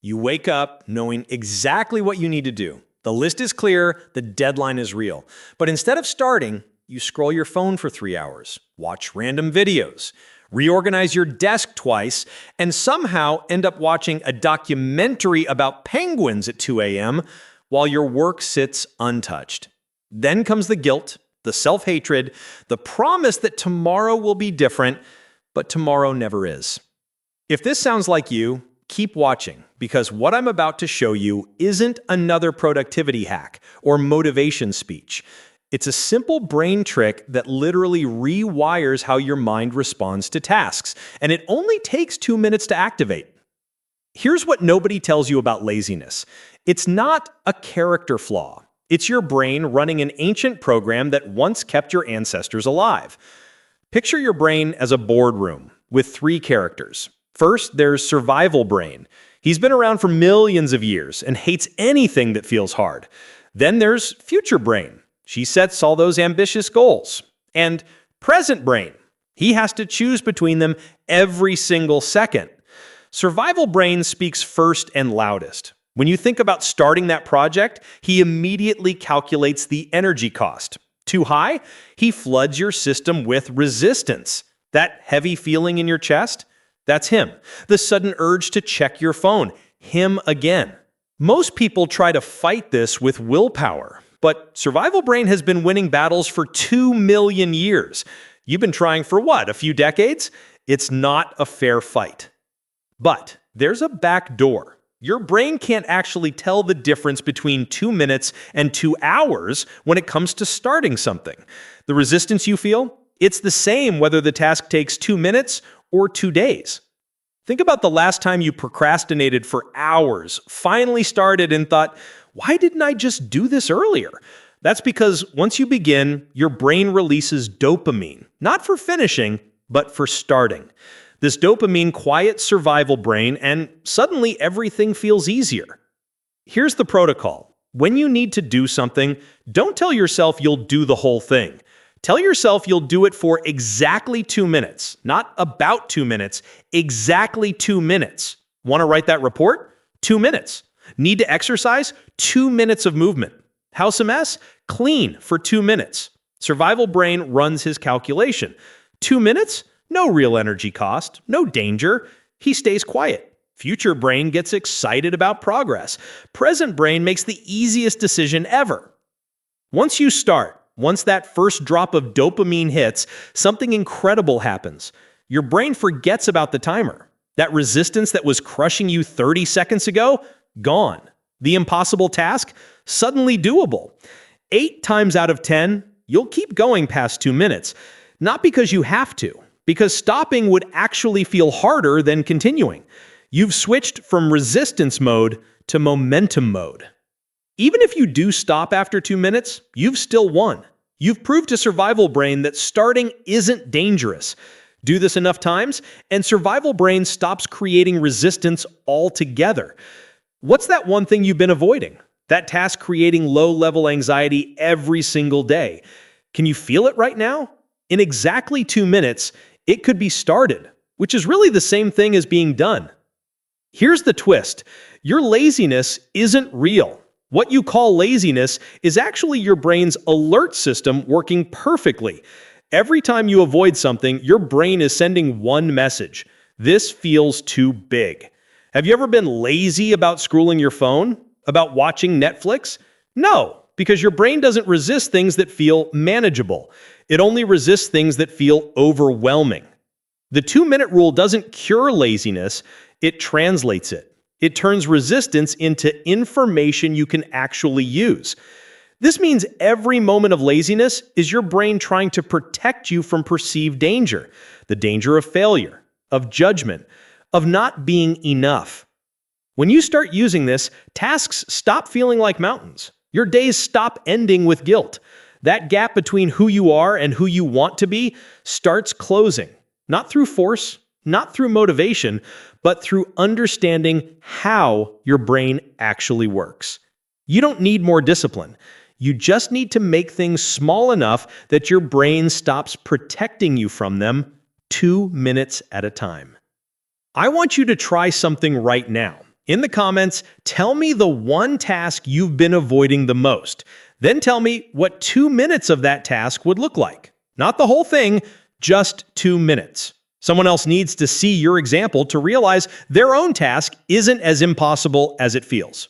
You wake up knowing exactly what you need to do. The list is clear, the deadline is real. But instead of starting, you scroll your phone for 3 hours, watch random videos, reorganize your desk twice, and somehow end up watching a documentary about penguins at 2 a.m. while your work sits untouched. Then comes the guilt, the self-hatred, the promise that tomorrow will be different, but tomorrow never is. If this sounds like you, keep watching, because what I'm about to show you isn't another productivity hack or motivation speech. It's a simple brain trick that literally rewires how your mind responds to tasks, and it only takes 2 minutes to activate. Here's what nobody tells you about laziness. It's not a character flaw. It's your brain running an ancient program that once kept your ancestors alive. Picture your brain as a boardroom with 3 characters. First, there's survival brain. He's been around for millions of years and hates anything that feels hard. Then there's future brain. She sets all those ambitious goals. And present brain. He has to choose between them every single second. Survival brain speaks first and loudest. When you think about starting that project, he immediately calculates the energy cost. Too high? He floods your system with resistance. That heavy feeling in your chest? That's him. The sudden urge to check your phone. Him again. Most people try to fight this with willpower, but survival brain has been winning battles for 2 million years. You've been trying for what, a few decades? It's not a fair fight. But there's a back door. Your brain can't actually tell the difference between 2 minutes and 2 hours when it comes to starting something. The resistance you feel? It's the same whether the task takes 2 minutes or 2 days. Think about the last time you procrastinated for hours, finally started and thought, why didn't I just do this earlier? That's because once you begin, your brain releases dopamine, not for finishing, but for starting. This dopamine quiets survival brain, and suddenly everything feels easier. Here's the protocol. When you need to do something, don't tell yourself you'll do the whole thing. Tell yourself you'll do it for exactly 2 minutes, not about 2 minutes, exactly 2 minutes. Want to write that report? 2 minutes. Need to exercise? 2 minutes of movement. House a mess? Clean for 2 minutes. Survival brain runs his calculation. 2 minutes? No real energy cost, no danger. He stays quiet. Future brain gets excited about progress. Present brain makes the easiest decision ever. Once you start, once that first drop of dopamine hits, something incredible happens. Your brain forgets about the timer. That resistance that was crushing you 30 seconds ago, gone. The impossible task, suddenly doable. 8 times out of 10, you'll keep going past 2 minutes. Not because you have to, because stopping would actually feel harder than continuing. You've switched from resistance mode to momentum mode. Even if you do stop after 2 minutes, you've still won. You've proved to survival brain that starting isn't dangerous. Do this enough times, and survival brain stops creating resistance altogether. What's that one thing you've been avoiding? That task creating low-level anxiety every single day. Can you feel it right now? In exactly 2 minutes, it could be started, which is really the same thing as being done. Here's the twist. Your laziness isn't real. What you call laziness is actually your brain's alert system working perfectly. Every time you avoid something, your brain is sending one message. This feels too big. Have you ever been lazy about scrolling your phone? About watching Netflix? No, because your brain doesn't resist things that feel manageable. It only resists things that feel overwhelming. The 2-minute rule doesn't cure laziness, it translates it. It turns resistance into information you can actually use. This means every moment of laziness is your brain trying to protect you from perceived danger, the danger of failure, of judgment, of not being enough. When you start using this, tasks stop feeling like mountains. Your days stop ending with guilt. That gap between who you are and who you want to be starts closing, not through force, not through motivation, but through understanding how your brain actually works. You don't need more discipline. You just need to make things small enough that your brain stops protecting you from them 2 minutes at a time. I want you to try something right now. In the comments, tell me the one task you've been avoiding the most. Then tell me what 2 minutes of that task would look like. Not the whole thing, just 2 minutes. Someone else needs to see your example to realize their own task isn't as impossible as it feels.